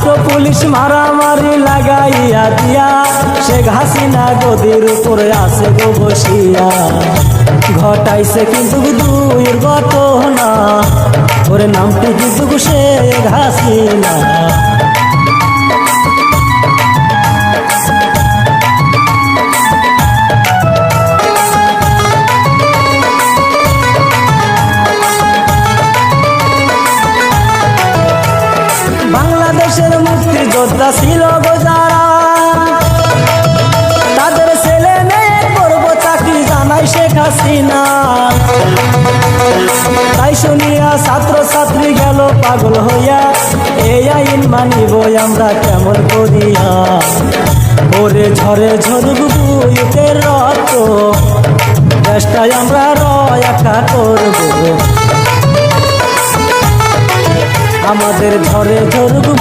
ছাত্র পুলিশ মারামারি লাগাইয়া দিয়া শেখ হাসিনা গদির উপরে আছে গো বসিয়া। ঘটাইছে কিন্তু দুইয়ের ঘটনা, ওরে নামটি কিন্তু শেখ হাসিনা। বাংলাদেশের মুক্তিযোদ্ধা ছিল গো যারা, তাদের ছেলে মেয়ে করব চাকরি জানাই শেখ হাসিনা। তাই শুনিয়া ছাত্র ছাত্রী গেল পাগল হইয়া, এই আইন মানিব আমরা কেমন করিয়া। ওরে ঝরে ঝরুক বুকের রক্ত, দেশটাই আমরা রক্ষা করব। আমাদের ঘরে ঝরুক